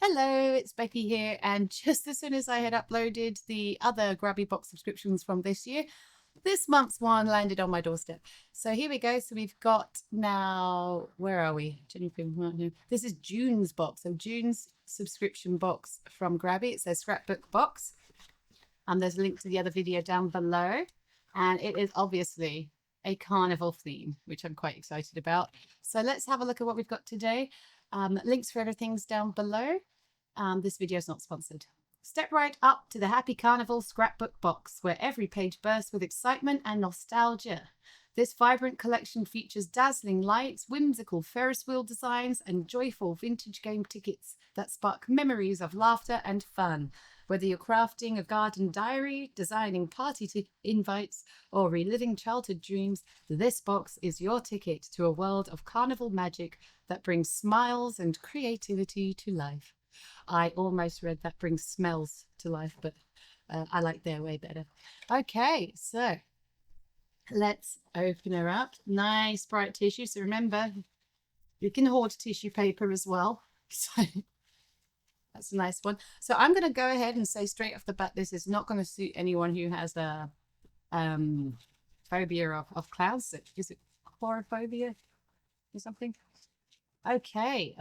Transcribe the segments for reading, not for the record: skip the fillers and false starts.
Hello, it's Becky here, and just as soon as I had uploaded the other Grabie box subscriptions from this year, this month's one landed on my doorstep. So here we go. So we've got now, where are we? This is June's box. So June's subscription box from Grabie. It's a scrapbook box. There's a link to the other video down below, and it is obviously a carnival theme, which I'm quite excited about. So let's have a look at what we've got today. Links for everything's down below. This video is not sponsored. Step right up to the Happy Carnival scrapbook box, where every page bursts with excitement and nostalgia. This vibrant collection features dazzling lights, whimsical Ferris wheel designs, and joyful vintage game tickets that spark memories of laughter and fun. Whether you're crafting a garden diary, designing party invites, or reliving childhood dreams, this box is your ticket to a world of carnival magic that brings smiles and creativity to life. I almost read that brings smells to life, but I like their way better. Okay, so let's open her up. Nice bright tissue. So remember, you can hoard tissue paper as well. So that's a nice one. So I'm going to go ahead and say straight off the bat, this is not going to suit anyone who has a phobia of clouds. Is it chorophobia or something? Okay.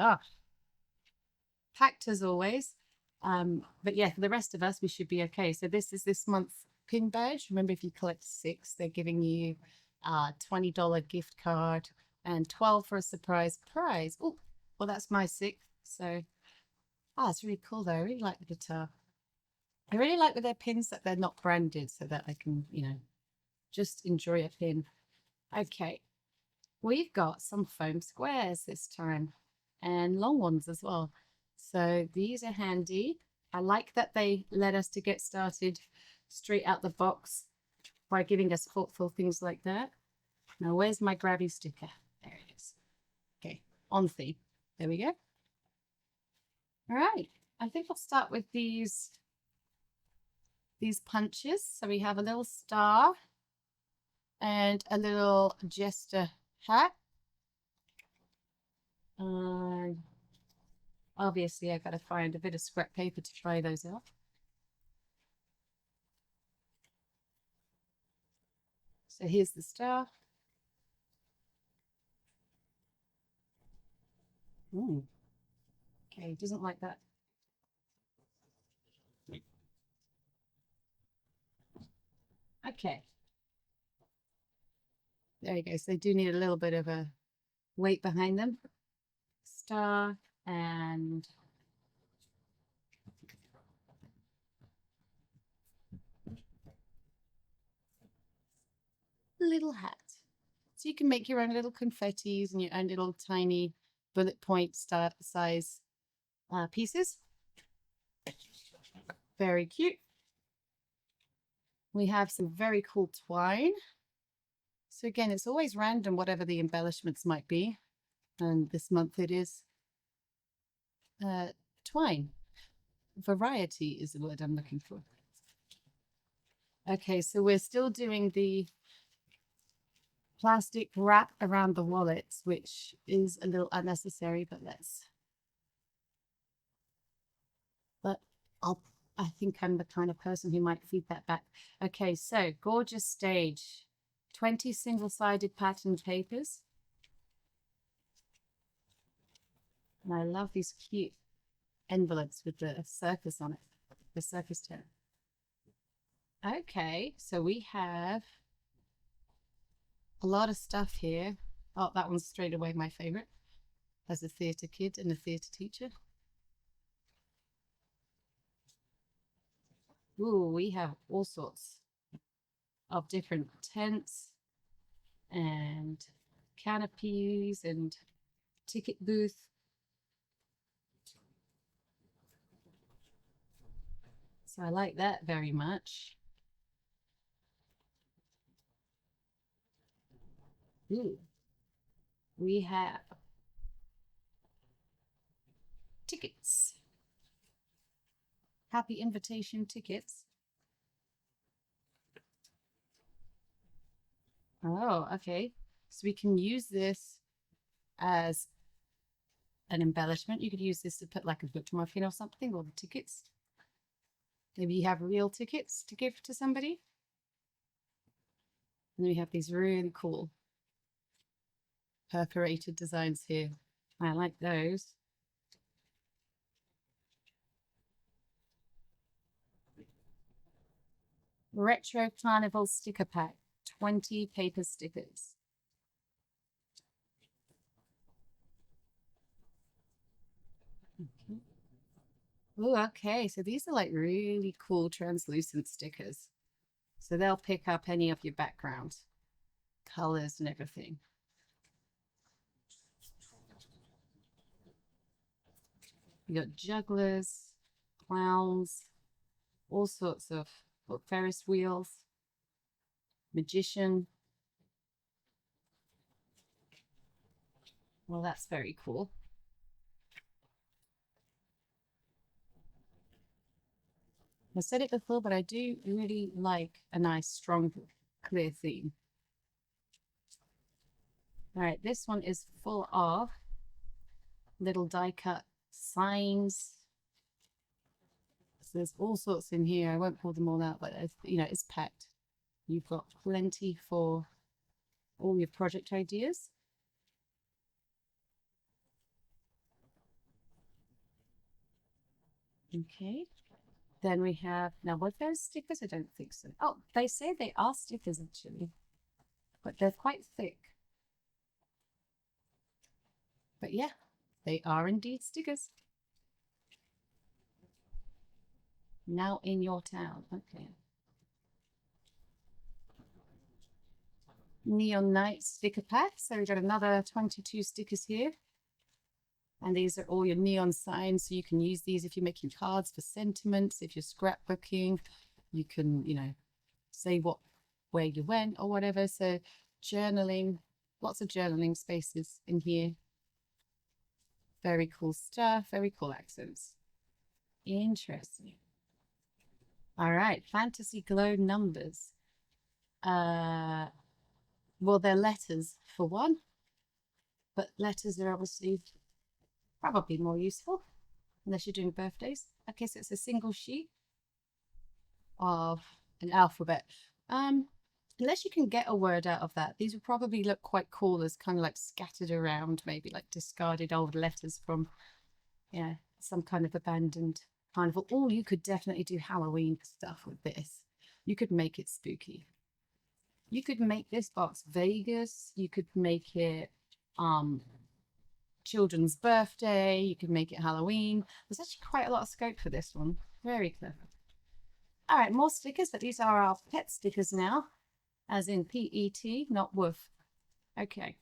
Packed as always. But yeah, for the rest of us, we should be okay. So this is this month's pin badge. Remember, if you collect 6, they're giving you a $20 gift card and 12 for a surprise prize. Oh, well, that's my 6th. So, it's really cool though. I really like the guitar. I really like with their pins that they're not branded, so that I can, just enjoy a pin. Okay, we've got some foam squares this time and long ones as well. So these are handy. I like that they let us to get started straight out the box by giving us thoughtful things like that. Now, where's my Grabie sticker? There it is. Okay, on theme. There we go. All right, I think I'll start with these punches. So we have a little star and a little jester hat. Obviously, I've got to find a bit of scrap paper to try those out. So here's the star. Ooh. Okay, doesn't like that. Okay. There you go. So they do need a little bit of a weight behind them. Star and little hat. So you can make your own little confettis and your own little tiny bullet point size pieces. Very cute. We have some very cool twine. So again, it's always random, whatever the embellishments might be. And this month it is twine. Variety is the word I'm looking for. Okay, so we're still doing the plastic wrap around the wallets, which is a little unnecessary, but I think I'm the kind of person who might feed that back. Okay, so gorgeous stage, 20 single-sided pattern papers. And I love these cute envelopes with the circus on it, the circus tent. Okay, so we have a lot of stuff here. Oh, that one's straight away my favorite, as a theatre kid and a theatre teacher. Ooh, we have all sorts of different tents and canopies and ticket booth. So I like that very much. Ooh. We have tickets. Happy invitation tickets. Oh, okay. So we can use this as an embellishment. You could use this to put like a bookmarking or something, or the tickets. Maybe you have real tickets to give to somebody. And then we have these really cool perforated designs here. I like those. Retro Carnival sticker pack, 20 paper stickers. Oh, okay. So these are like really cool translucent stickers. So they'll pick up any of your background colors and everything. You got jugglers, clowns, all sorts of Ferris wheels, magician. Well, that's very cool. I said it before, but I do really like a nice, strong, clear theme. All right, this one is full of little die cut signs. So there's all sorts in here. I won't pull them all out, but it's packed. You've got plenty for all your project ideas. Okay. Then we have, now were those stickers? I don't think so. Oh, they say they are stickers actually, but they're quite thick. But yeah, they are indeed stickers. Now in your town. Okay. Neon Night sticker pack. So we've got another 22 stickers here. And these are all your neon signs. So you can use these if you're making cards for sentiments, if you're scrapbooking, you can, say where you went or whatever. So journaling, lots of journaling spaces in here. Very cool stuff, very cool accents. Interesting. All right, fantasy glow numbers. Well, they're letters for one, but letters are obviously probably more useful unless you're doing birthdays. Okay, so it's a single sheet of an alphabet. Unless you can get a word out of that, these would probably look quite cool as kind of like scattered around, maybe like discarded old letters from, some kind of abandoned carnival. Or you could definitely do Halloween stuff with this. You could make it spooky. You could make this box Vegas. You could make it children's birthday. You could make it Halloween. There's actually quite a lot of scope for this one. Very clever. All right, more stickers, but these are our pet stickers now, as in P-E-T, not woof. Okay.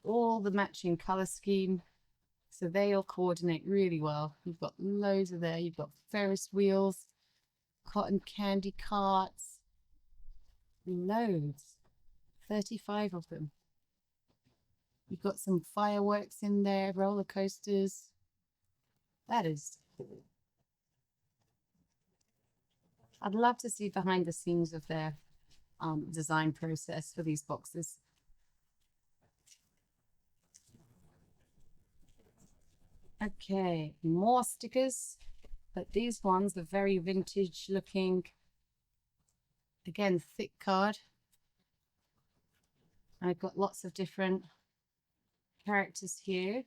All the matching color scheme, so they all coordinate really well. You've got loads of there. You've got Ferris wheels, cotton candy carts, loads, 35 of them. You've got some fireworks in there, roller coasters. That is cool. I'd love to see behind the scenes of their design process for these boxes. Okay, more stickers, but these ones are very vintage looking. Again, thick card. I've got lots of different characters here.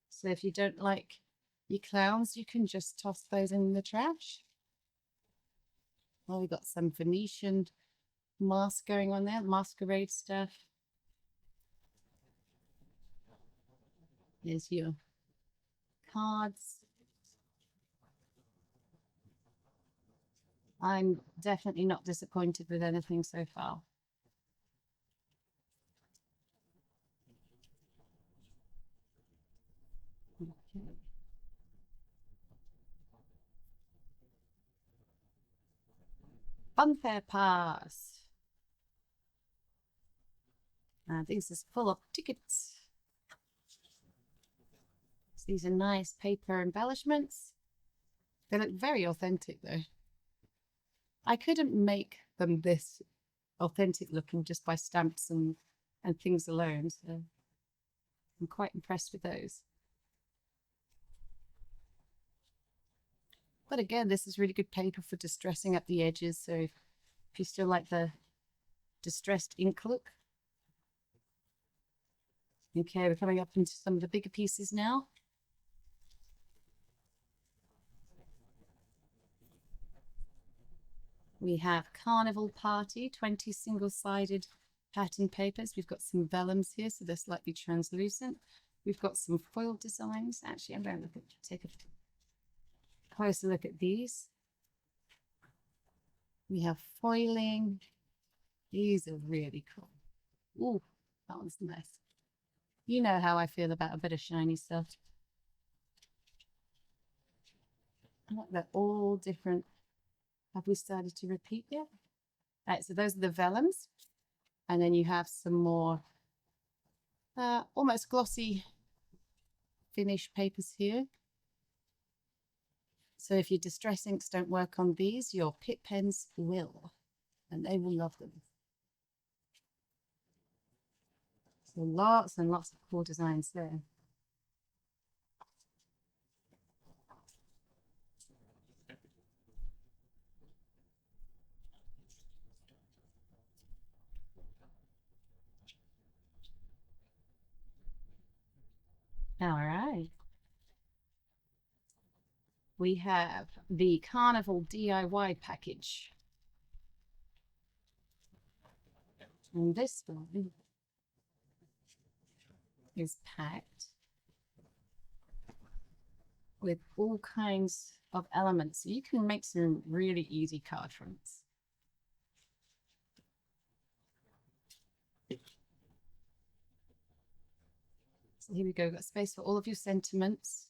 So if you don't like your clowns, you can just toss those in the trash. Well, we've got some Venetian mask going on there, masquerade stuff. Here's your cards. I'm definitely not disappointed with anything so far. Okay. Funfair pass. This is full of tickets. So these are nice paper embellishments. They look very authentic though. I couldn't make them this authentic looking just by stamps and and things alone. So I'm quite impressed with those. But again, this is really good paper for distressing up the edges. So if you still like the distressed ink look. Okay, we're coming up into some of the bigger pieces now. We have Carnival Party, 20 single-sided pattern papers. We've got some vellums here, so they're slightly translucent. We've got some foil designs. Actually, I'm going to take a closer look at these. We have foiling. These are really cool. Ooh, that one's nice. You know how I feel about a bit of shiny stuff. I like they're all different. Have we started to repeat yet? All right, so those are the vellums. And then you have some more almost glossy finish papers here. So if your distress inks don't work on these, your Pitt pens will, and they will love them. So lots and lots of cool designs there. All right. We have the Carnival DIY package. And this one is packed with all kinds of elements. So you can make some really easy card fronts. So here we go, got space for all of your sentiments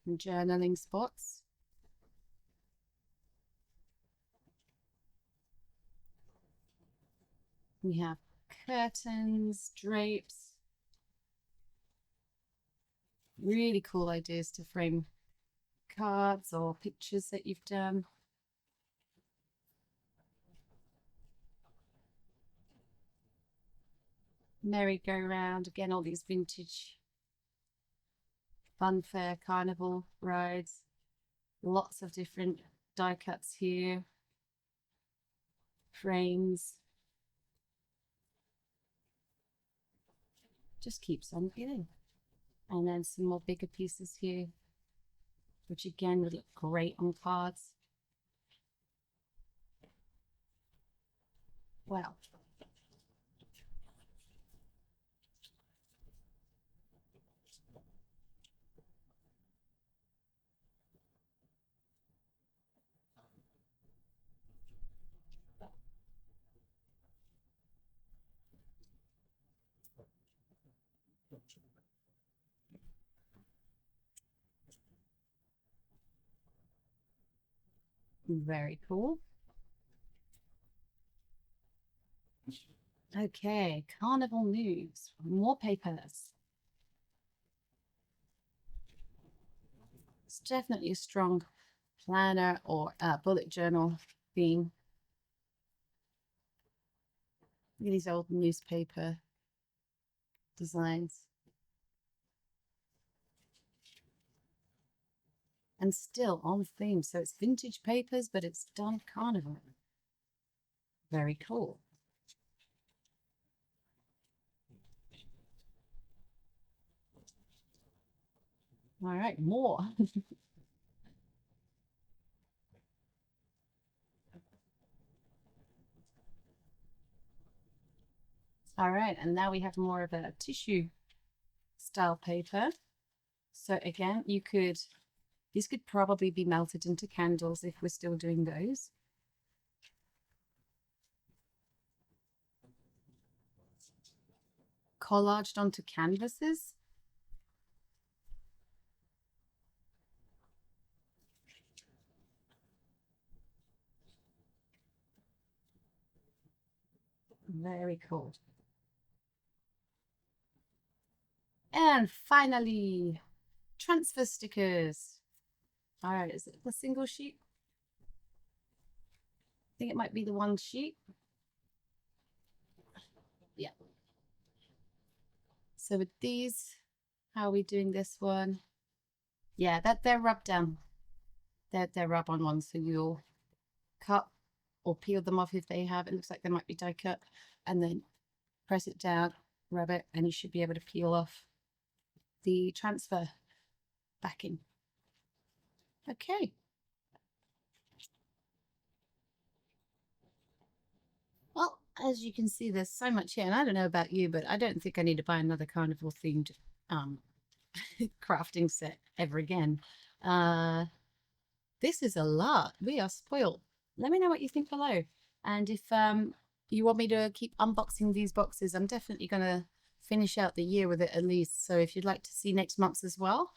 and journaling spots. We have curtains, drapes, really cool ideas to frame cards or pictures that you've done. Merry-go-round, again, all these vintage funfair carnival rides. Lots of different die cuts here. Frames. Just keeps on giving. And then some more bigger pieces here, which again would look great on cards. Wow. Very cool. Okay, Carnival news. More papers. It's definitely a strong planner or bullet journal theme. Look at these old newspaper designs. And still on theme. So it's vintage papers, but it's done Carnival. Very cool. All right, more. All right, and now we have more of a tissue style paper. So again, these could probably be melted into candles if we're still doing those. Collaged onto canvases. Very cool. And finally, transfer stickers. All right, is it the single sheet? I think it might be the one sheet. Yeah. So with these, how are we doing this one? Yeah, they're rubbed down. They're rub-on ones, so you'll cut or peel them off if they have. It looks like they might be die cut, and then press it down, rub it, and you should be able to peel off the transfer backing. Okay. Well, as you can see, there's so much here, and I don't know about you, but I don't think I need to buy another Carnival themed crafting set ever again. This is a lot. We are spoiled. Let me know what you think below. And if you want me to keep unboxing these boxes, I'm definitely going to finish out the year with it at least. So if you'd like to see next month's as well,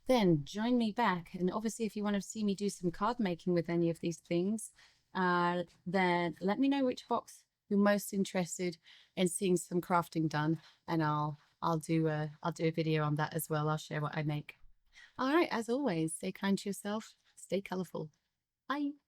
then join me back. And obviously, if you want to see me do some card making with any of these things, then let me know which box you're most interested in seeing some crafting done, and I'll do a video on that as well. I'll share what I make. All right, as always, stay kind to yourself, stay colorful. Bye.